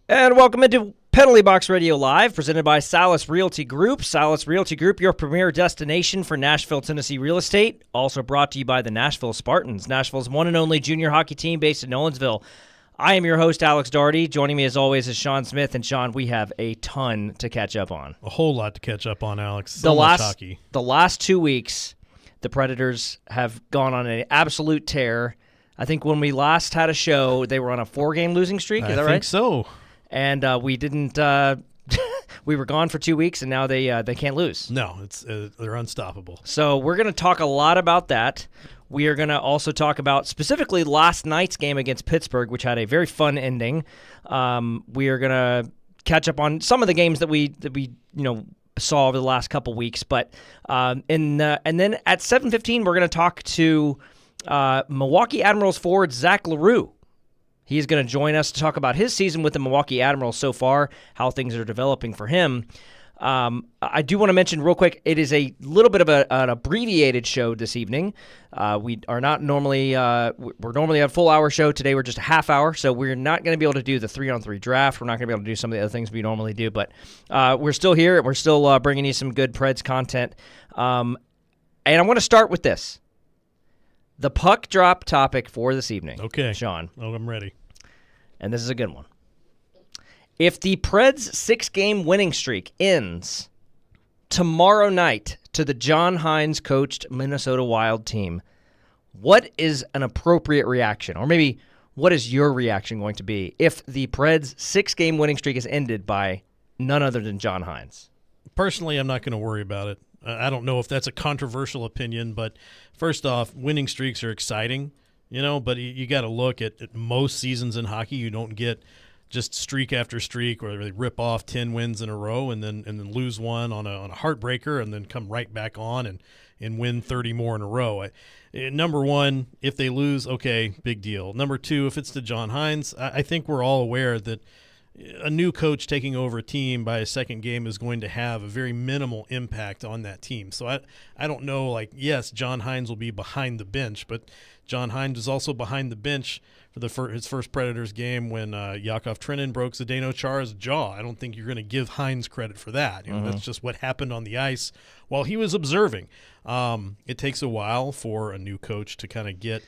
And welcome into Penalty Box Radio Live, presented by Salas Realty Group. Salas Realty Group, your premier destination for Nashville, Tennessee real estate. Also brought to you by the Nashville Spartans, Nashville's one and only junior hockey team based in Nolensville. I am your host, Alex Daugherty. Joining me as always is Sean Smith. And Sean, we have a ton to catch up on. A whole lot to catch up on, Alex. So much hockey. The last 2 weeks, the Predators have gone on an absolute tear. I think when we last had a show, they were on a 4-game losing streak. Is that right? I think so. And we didn't. We were gone for 2 weeks, and now they can't lose. No, they're unstoppable. So we're going to talk a lot about that. We are going to also talk about specifically last night's game against Pittsburgh, which had a very fun ending. We are going to catch up on some of the games that we saw over the last couple weeks. But and then at 7:15, we're going to talk to Milwaukee Admirals forward Zach L'Heureux. He's going to join us to talk about his season with the Milwaukee Admirals so far, how things are developing for him. I do want to mention real quick, it is a little bit of an abbreviated show this evening. We are not normally we're normally a full hour show. Today we're just a half hour, so we're not going to be able to do the 3-on-3 draft. We're not going to be able to do some of the other things we normally do, but we're still here. We're still bringing you some good Preds content. And I want to start with this. The puck drop topic for this evening. Okay. Sean. Oh, I'm ready. And this is a good one. If the Preds' 6-game winning streak ends tomorrow night to the John Hynes coached Minnesota Wild team, what is an appropriate reaction? Or maybe what is your reaction going to be if the Preds' 6-game winning streak is ended by none other than John Hynes? Personally, I'm not going to worry about it. I don't know if that's a controversial opinion, but first off, winning streaks are exciting, but you got to look at most seasons in hockey. You don't get just streak after streak where they rip off 10 wins in a row and then lose one on a heartbreaker and then come right back on and win 30 more in a row. Number one, if they lose, okay, big deal. Number two, if it's to John Hynes, I think we're all aware that a new coach taking over a team by a second game is going to have a very minimal impact on that team. So I don't know, yes, John Hynes will be behind the bench, but John Hynes is also behind the bench for his first Predators game when Yakov Trenin broke Zdeno Chara's jaw. I don't think you're going to give Hynes credit for that. That's just what happened on the ice while he was observing. It takes a while for a new coach to kind of get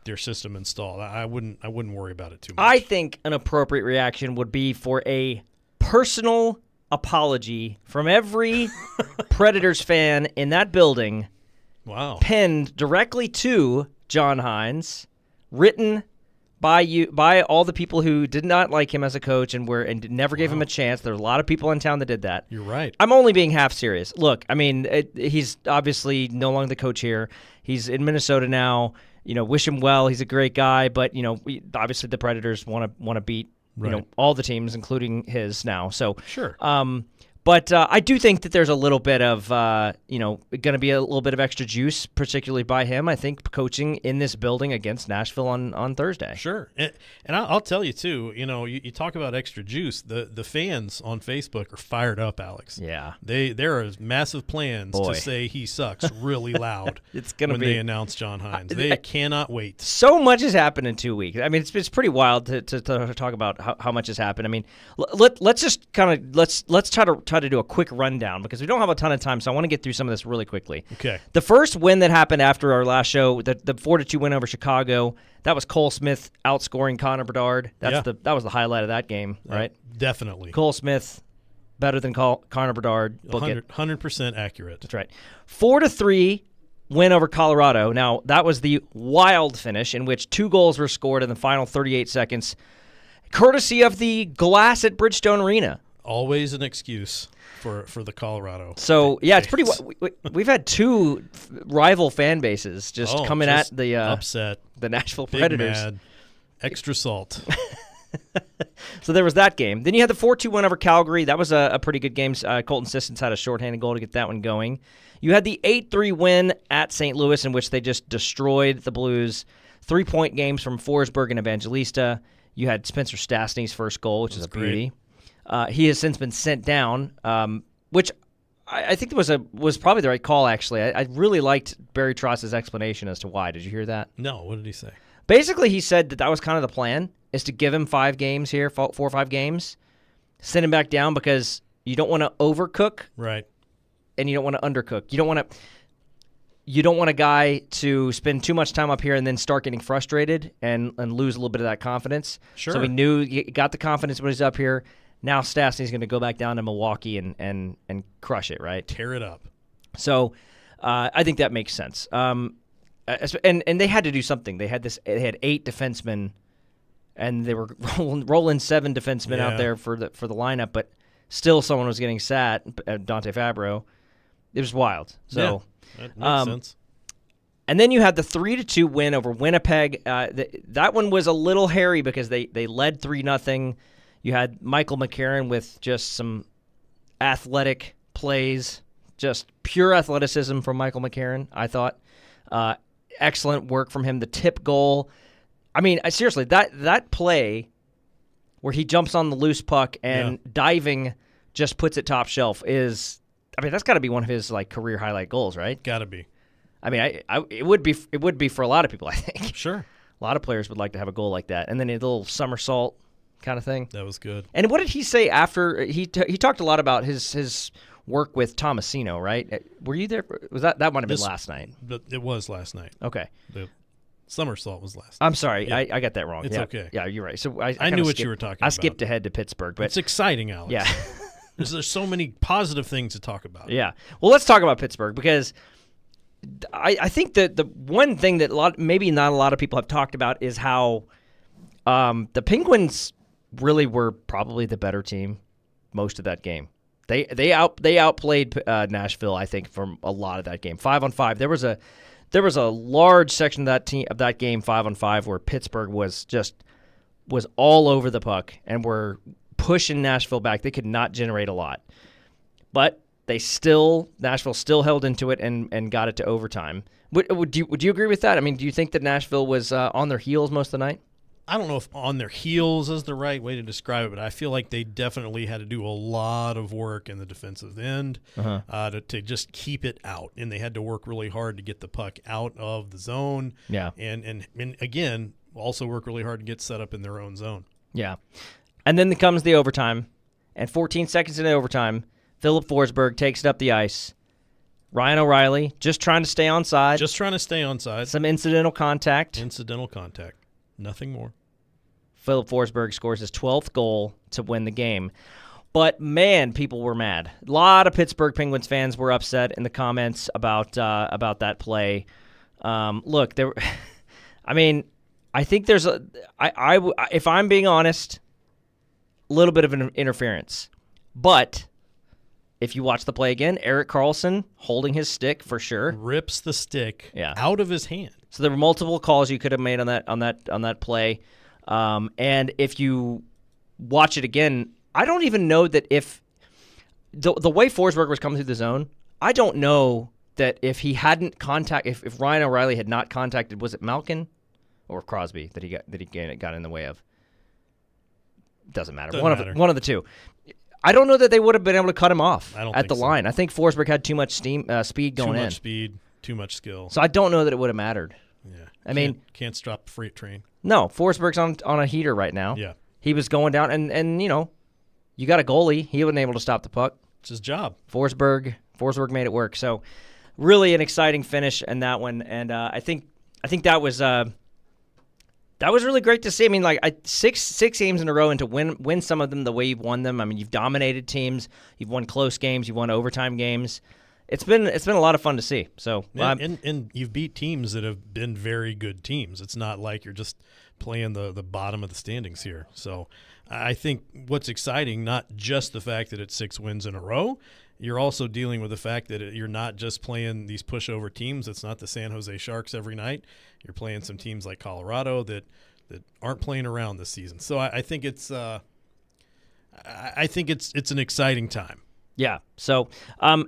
their system installed. I wouldn't worry about it too much. I think an appropriate reaction would be for a personal apology from every Predators fan in that building. Wow. Penned directly to John Hynes, written by all the people who did not like him as a coach and never gave him a chance. There are a lot of people in town that did that. You're right. I'm only being half serious. Look, I mean, he's obviously no longer the coach here. He's in Minnesota now. Wish him well. He's a great guy, but obviously the Predators want to beat all the teams, including his now. So sure. But I do think that there's a little bit of going to be a little bit of extra juice, particularly by him. I think coaching in this building against Nashville on Thursday. Sure, and I'll tell you too. You talk about extra juice. The fans on Facebook are fired up, Alex. Yeah, there are massive plans to say he sucks really loud. It's going to be when they announce John Hynes. They cannot wait. So much has happened in 2 weeks. I mean, it's pretty wild to talk about how much has happened. I mean, let's just kind of let's try to do a quick rundown because we don't have a ton of time, so I want to get through some of this really quickly. Okay. The first win that happened after our last show, the 4-2 win over Chicago, that was Cole Smith outscoring Connor Bedard. That was the highlight of that game, right? Definitely. Cole Smith better than Connor Bedard. 100% accurate. That's right. 4-3 win over Colorado. Now, that was the wild finish in which 2 goals were scored in the final 38 seconds, courtesy of the glass at Bridgestone Arena. Always an excuse for the Colorado. So, yeah, it's pretty we've had 2 rival fan bases just coming at the upset the Nashville Big Predators. Mad, extra salt. So there was that game. Then you had the 4-2 win over Calgary. That was a pretty good game. Colton Sissons had a shorthanded goal to get that one going. You had the 8-3 win at St. Louis in which they just destroyed the Blues. 3-point games from Forsberg and Evangelista. You had Spencer Stastny's first goal, which is a beauty. He has since been sent down, which I think was probably the right call, actually. I really liked Barry Trotz's explanation as to why. Did you hear that? No, what did he say? Basically, he said that was kind of the plan, is to give him 5 games here, 4 or 5 games, send him back down because you don't want to overcook Right. and you don't want to undercook. You don't want a guy to spend too much time up here and then start getting frustrated and lose a little bit of that confidence. Sure. So we knew he got the confidence when he's up here. Now Stastny's going to go back down to Milwaukee and crush it, right? Tear it up. So I think that makes sense. And they had to do something. They had 8 defensemen, and they were rolling 7 defensemen out there for the lineup, but still someone was getting sat. Dante Fabro. It was wild. So that makes sense. And then you had the 3-2 win over Winnipeg. That one was a little hairy because they led 3-0. You had Michael McCarron with just some athletic plays, just pure athleticism from Michael McCarron, I thought. Excellent work from him. The tip goal. I mean, seriously, that play where he jumps on the loose puck and diving just puts it top shelf is, I mean, that's got to be one of his like career highlight goals, right? Got to be. I mean, it would be for a lot of people, I think. Sure. A lot of players would like to have a goal like that. And then a little somersault kind of thing. That was good. And what did he say after? He talked a lot about his work with Tomasino, right? Were you there? Was that might have been last night? It was last night. Okay. The somersault was last night. I'm sorry. Yeah. I got that wrong. It's okay. Yeah, you're right. So I knew what you were talking about. I skipped ahead to Pittsburgh. But it's exciting, Alex. Yeah. There's so many positive things to talk about. Yeah. Well, let's talk about Pittsburgh because I think that the one thing that maybe not a lot of people have talked about is how the Penguins really were probably the better team most of that game. They outplayed Nashville, I think, from a lot of that game. 5-on-5. There was a large section of that game 5-on-5 where Pittsburgh was all over the puck and were pushing Nashville back. They could not generate a lot, but Nashville still held into it and got it to overtime. Would you agree with that? I mean, do you think that Nashville was on their heels most of the night? I don't know if on their heels is the right way to describe it, but I feel like they definitely had to do a lot of work in the defensive end to just keep it out. And they had to work really hard to get the puck out of the zone. Yeah. And again, also work really hard to get set up in their own zone. Yeah. And then comes the overtime. And 14 seconds into overtime, Philip Forsberg takes it up the ice. Ryan O'Reilly just trying to stay onside. Some incidental contact. Nothing more. Philip Forsberg scores his 12th goal to win the game. But, man, people were mad. A lot of Pittsburgh Penguins fans were upset in the comments about that play. Look, I mean, I think there's if I'm being honest, a little bit of an interference. But if you watch the play again, Erik Karlsson holding his stick for sure. Rips the stick out of his hand. So there were multiple calls you could have made on that play. And if you watch it again, I don't even know that if the way Forsberg was coming through the zone, I don't know that if he hadn't if Ryan O'Reilly had not contacted, was it Malkin or Crosby that he got in the way of? Doesn't matter. One of the two. I don't know that they would have been able to cut him off at the line. I think Forsberg had too much speed going in. Too much speed, too much skill. So I don't know that it would have mattered. Yeah. I mean, can't stop the freight train. No, Forsberg's on a heater right now. Yeah. He was going down, and you got a goalie. He wasn't able to stop the puck. It's his job. Forsberg made it work. So really an exciting finish in that one, and I think that was really great to see. I mean, like six games in a row, and to win some of them the way you've won them. I mean, you've dominated teams, you've won close games, you've won overtime games. It's been a lot of fun to see. So and you've beat teams that have been very good teams. It's not like you're just playing the bottom of the standings here. So I think what's exciting, not just the fact that it's 6 wins in a row, you're also dealing with the fact that you're not just playing these pushover teams. It's not the San Jose Sharks every night. You're playing some teams like Colorado that aren't playing around this season. So I think it's an exciting time. Yeah, so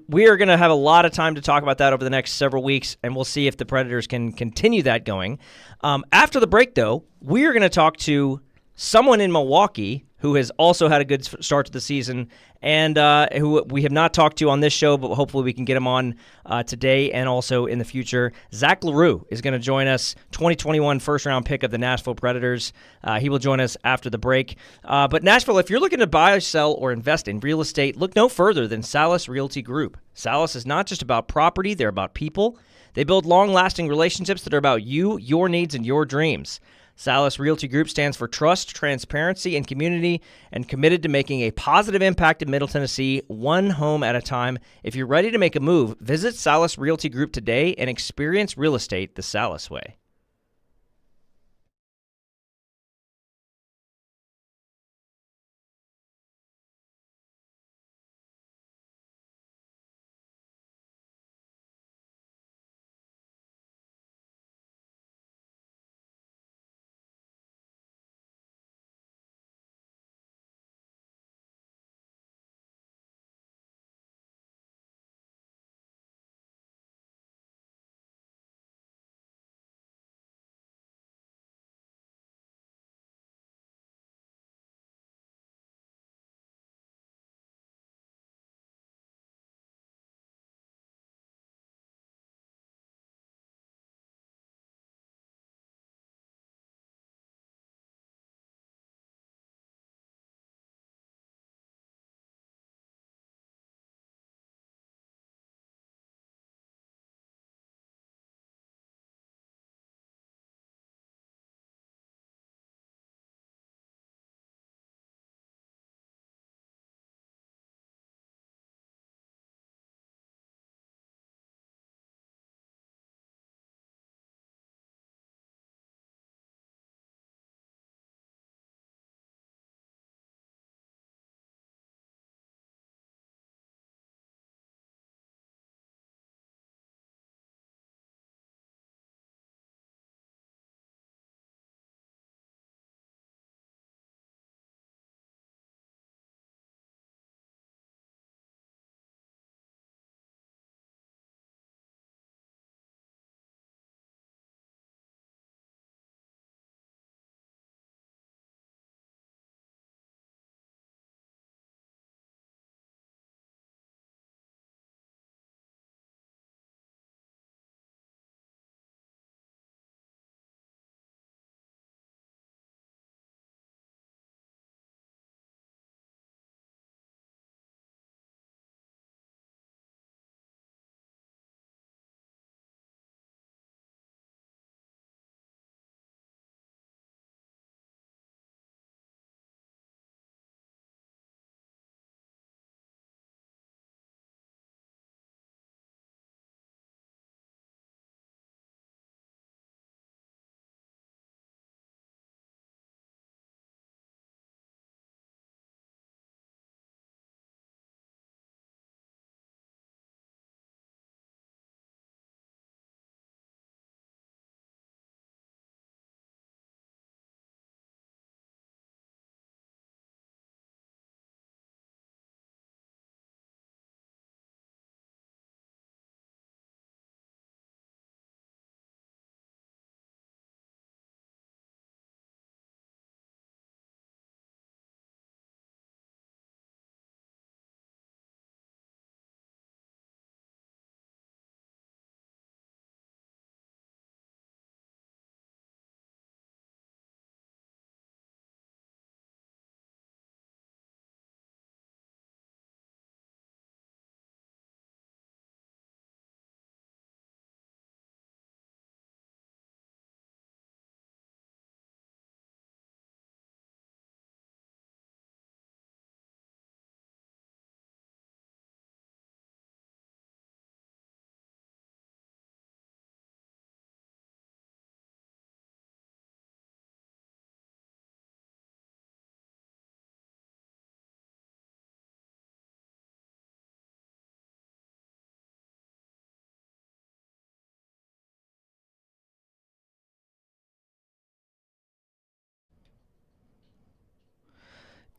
we are going to have a lot of time to talk about that over the next several weeks, and we'll see if the Predators can continue that going. After the break, though, we are going to talk to someone in Milwaukee who has also had a good start to the season, and who we have not talked to on this show, but hopefully we can get him on today and also in the future. Zach LaRue is going to join us, 2021 first-round pick of the Nashville Predators. He will join us after the break. But Nashville, if you're looking to buy, sell, or invest in real estate, look no further than Salas Realty Group. Salas is not just about property, they're about people. They build long-lasting relationships that are about you, your needs, and your dreams. Salas Realty Group stands for trust, transparency, and community, and committed to making a positive impact in Middle Tennessee, one home at a time. If you're ready to make a move, visit Salas Realty Group today and experience real estate the Salas way.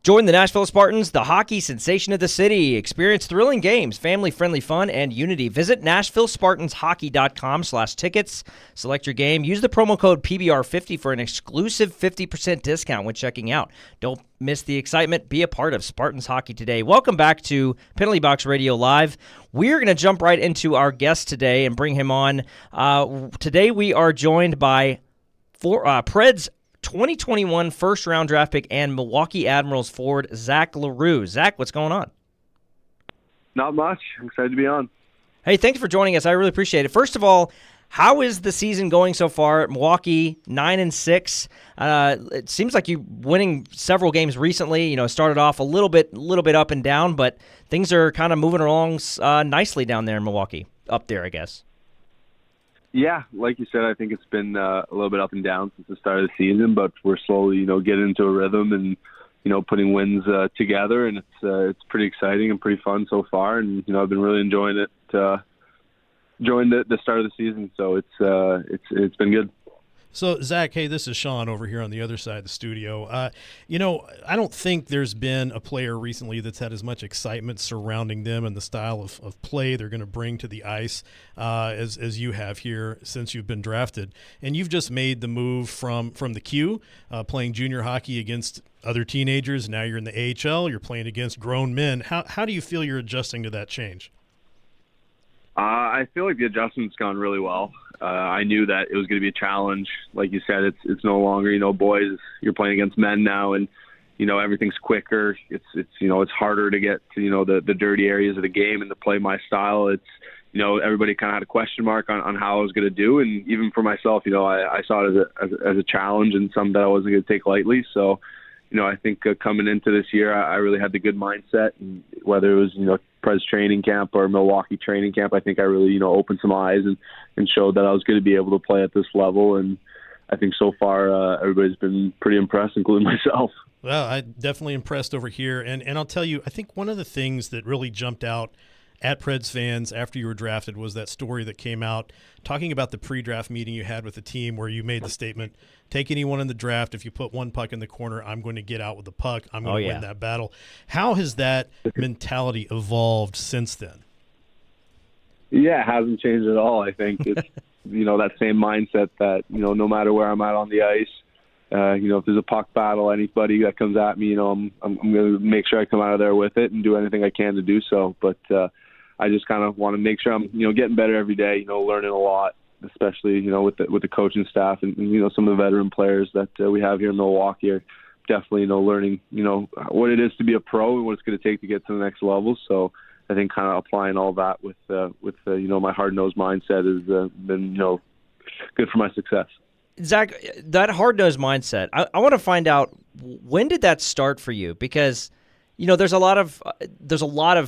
Join the Nashville Spartans, the hockey sensation of the city. Experience thrilling games, family-friendly fun, and unity. Visit NashvilleSpartansHockey.com/tickets. Select your game. Use the promo code PBR50 for an exclusive 50% discount when checking out. Don't miss the excitement. Be a part of Spartans hockey today. Welcome back to Penalty Box Radio Live. We're going to jump right into our guest today and bring him on. Today we are joined by Preds 2021 first-round draft pick and Milwaukee Admirals forward Zach L'Heureux. Zach, what's going on? Not much. I'm excited to be on. Hey, thanks for joining us. I really appreciate it. First of all, how is the season going so far? Milwaukee 9-6. It seems like you winning several games recently. You know, started off a little bit up and down, but things are kind of moving along nicely down there in Milwaukee. Up there, I guess. Yeah, like you said, I think it's been a little bit up and down since the start of the season, but we're slowly, getting into a rhythm and, putting wins together, and it's pretty exciting and pretty fun so far. And I've been really enjoying it. Enjoying the start of the season, so it's been good. So, Zach, hey, this is Sean over here on the other side of the studio. I don't think there's been a player recently that's had as much excitement surrounding them and the style of play they're going to bring to the ice as you have here since you've been drafted. And you've just made the move from the Q, playing junior hockey against other teenagers. Now you're in the AHL. You're playing against grown men. How do you feel you're adjusting to that change? I feel like the adjustment's gone really well. I knew that it was going to be a challenge. Like you said, it's no longer, boys. You're playing against men now, and everything's quicker. It's harder to get to the dirty areas of the game and to play my style. It's everybody kind of had a question mark on how I was going to do, and even for myself, I saw it as a challenge and something that I wasn't going to take lightly. So, I think coming into this year, I really had the good mindset, and whether it was Preds training camp or Milwaukee training camp, I think I really opened some eyes and showed that I was going to be able to play at this level. And I think so far everybody's been pretty impressed, including myself. Well, I'm definitely impressed over here, and I'll tell you, I think one of the things that really jumped out at Preds fans after you were drafted was that story that came out talking about the pre-draft meeting you had with the team where you made the statement, take anyone in the draft. If you put one puck in the corner, I'm going to get out with the puck. I'm going to win that battle. How has that mentality evolved since then? Yeah, it hasn't changed at all. I think it's, that same mindset that, no matter where I'm at on the ice, if there's a puck battle, anybody that comes at me, I'm going to make sure I come out of there with it and do anything I can to do so. But I just kind of want to make sure I'm, getting better every day, learning a lot, especially, with the coaching staff and some of the veteran players that we have here in Milwaukee are definitely, learning, what it is to be a pro and what it's going to take to get to the next level. So I think kind of applying all that with my hard-nosed mindset has been, good for my success. Zach, that hard-nosed mindset, I want to find out, when did that start for you? Because there's a lot of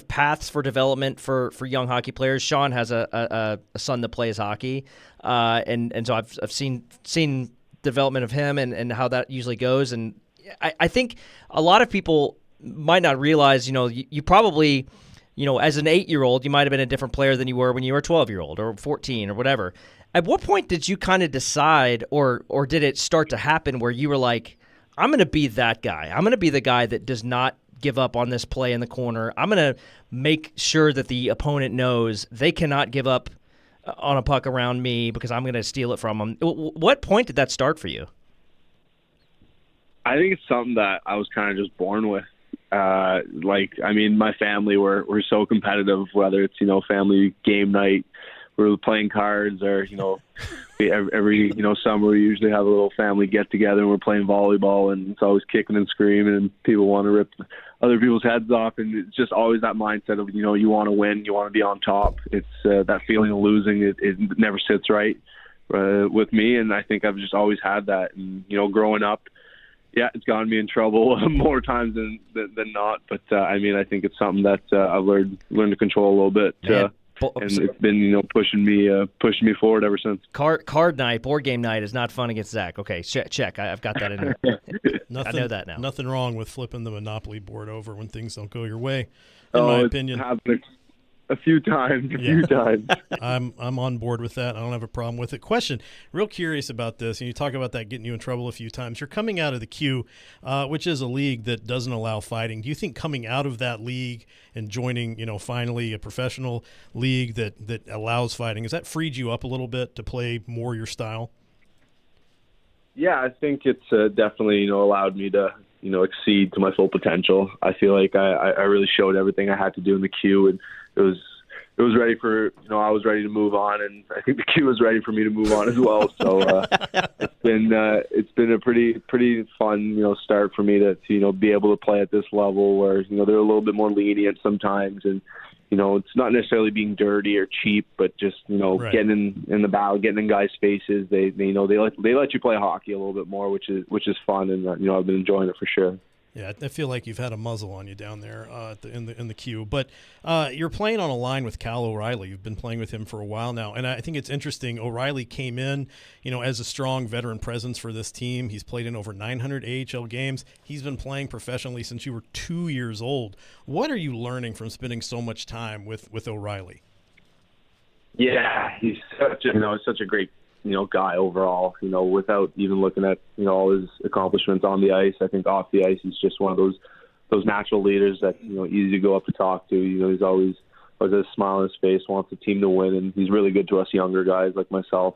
paths for development for young hockey players. Sean has a son that plays hockey, and so I've seen development of him and how that usually goes. And I think a lot of people might not realize, you probably, as an 8-year-old, you might have been a different player than you were when you were a 12-year-old or 14 or whatever. At what point did you kind of decide, or did it start to happen where you were like, I'm going to be that guy. I'm going to be the guy that does not give up on this play in the corner. I'm going to make sure that the opponent knows they cannot give up on a puck around me because I'm going to steal it from them. What point did that start for you? I think it's something that I was kind of just born with. My family were so competitive, whether it's, family game night, we're playing cards, or, every summer we usually have a little family get together and we're playing volleyball, and it's always kicking and screaming and people want to rip other people's heads off, and it's just always that mindset of, you want to win, you want to be on top. It's that feeling of losing, it never sits right with me, and I think I've just always had that. And, growing up, yeah, it's gotten me in trouble more times than not, but I think it's something that I've learned to control a little bit. And it's been, pushing me forward ever since. Card night, board game night is not fun against Zach. Okay, check. I've got that in there. I know that now. Nothing wrong with flipping the Monopoly board over when things don't go your way, in my opinion. A few times. I'm on board with that. I don't have a problem with it. Question, real curious about this, and you talk about that getting you in trouble a few times. You're coming out of the Q, which is a league that doesn't allow fighting. Do you think coming out of that league and joining, finally a professional league that allows fighting, has that freed you up a little bit to play more your style? Yeah, I think it's definitely, allowed me to, exceed to my full potential. I feel like I really showed everything I had to do in the Q, and it was ready for, I was ready to move on, and I think the Q was ready for me to move on as well. So it's been a pretty fun, start for me to be able to play at this level where, they're a little bit more lenient sometimes, and it's not necessarily being dirty or cheap, but just right. getting in the battle, getting in guys' faces. They let you play hockey a little bit more, which is fun, and I've been enjoying it for sure. Yeah, I feel like you've had a muzzle on you down there in the queue. But you're playing on a line with Cal O'Reilly. You've been playing with him for a while now, and I think it's interesting. O'Reilly came in, as a strong veteran presence for this team. He's played in over 900 AHL games. He's been playing professionally since you were 2 years old. What are you learning from spending so much time with O'Reilly? Yeah, he's such a great guy overall, without even looking at, all his accomplishments on the ice. I think off the ice, he's just one of those natural leaders that, easy to go up to talk to. He's always has a smile on his face, wants the team to win, and he's really good to us younger guys like myself.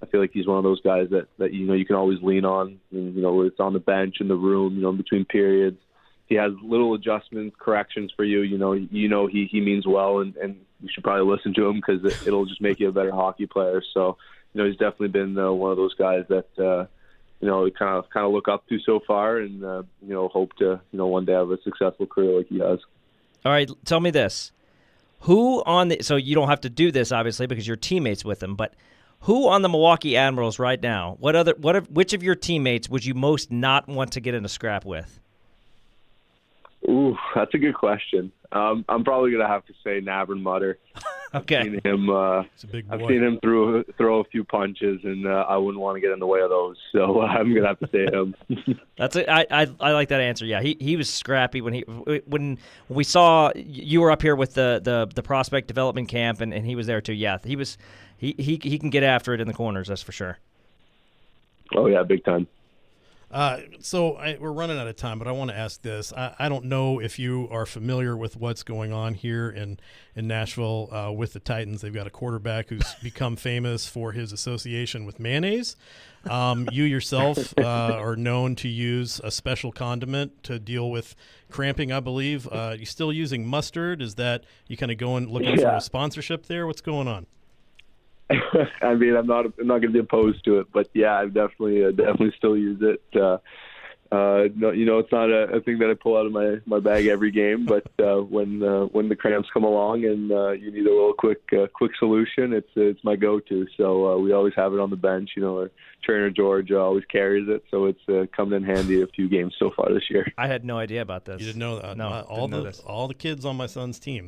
I feel like he's one of those guys that you can always lean on, and, it's on the bench, in the room, in between periods. He has little adjustments, corrections for you. He means well, and you should probably listen to him because it'll just make you a better hockey player. So, he's definitely been one of those guys that kind of look up to so far, and hope to one day have a successful career like he has. All right, tell me this: so you don't have to do this obviously because you're teammates with him, but who on the Milwaukee Admirals right now? Which of your teammates would you most not want to get in a scrap with? Ooh, that's a good question. I'm probably gonna have to say Navin Mutter. Okay. I've seen him. I've seen him throw a few punches, and I wouldn't want to get in the way of those. So I'm gonna have to say him. That's it. I like that answer. Yeah, he was scrappy when we saw you were up here with the prospect development camp, and he was there too. Yeah, he can get after it in the corners. That's for sure. Oh yeah, big time. We're running out of time, but I want to ask this. I don't know if you are familiar with what's going on here in Nashville with the Titans. They've got a quarterback who's become famous for his association with mayonnaise. You yourself are known to use a special condiment to deal with cramping, I believe. You still using mustard? Is that you kind of going looking for a sponsorship there? What's going on? I mean, I'm not going to be opposed to it, but yeah, I definitely still use it. No, it's not a thing that I pull out of my bag every game, but when the cramps come along and you need a little quick solution, it's my go-to. So we always have it on the bench. Our trainer George always carries it, so it's come in handy a few games so far this year. I had no idea about this. You didn't know that? No, all the kids on my son's team,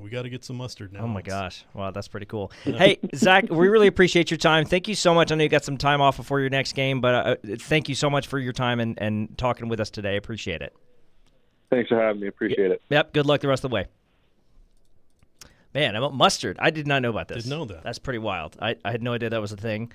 we got to get some mustard now. Oh my gosh, wow, that's pretty cool. Hey, Zach, we really appreciate your time. Thank you so much. I know you got some time off before your next game, but thank you so much for your time and talking with us today. Appreciate it. Thanks for having me. Appreciate it. Yep. Good luck the rest of the way. Man, about mustard. I did not know about this. Didn't know that. That's pretty wild. I had no idea that was a thing.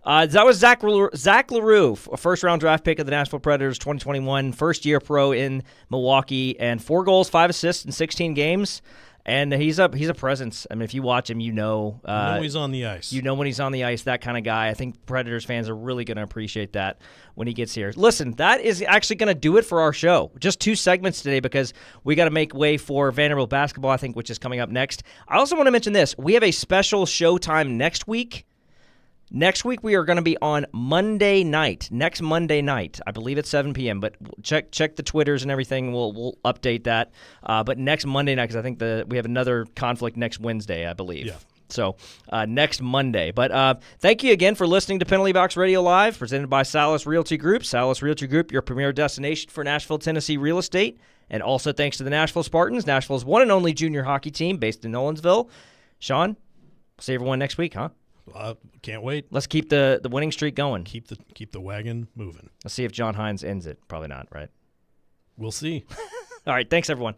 That was Zach Leroux, a first-round draft pick of the Nashville Predators, 2021, first-year pro in Milwaukee, and 4 goals, 5 assists in 16 games. And he's a presence. I mean, if you watch him, you know he's on the ice. You know when he's on the ice, that kind of guy. I think Predators fans are really going to appreciate that when he gets here. Listen, that is actually going to do it for our show. Just 2 segments today because we got to make way for Vanderbilt basketball, I think, which is coming up next. I also want to mention this. We have a special showtime next week. Next week, we are going to be on Monday night, next Monday night. I believe it's 7 p.m., but check the Twitters and everything. We'll update that. But next Monday night, because I think we have another conflict next Wednesday, I believe. Yeah. So next Monday. But thank you again for listening to Penalty Box Radio Live, presented by Salas Realty Group. Salas Realty Group, your premier destination for Nashville, Tennessee real estate. And also thanks to the Nashville Spartans, Nashville's one and only junior hockey team based in Nolensville. Sean, we'll see everyone next week, huh? Can't wait. Let's keep the winning streak going. Keep the wagon moving. Let's see if John Hines ends it. Probably not, right? We'll see. All right. Thanks, everyone.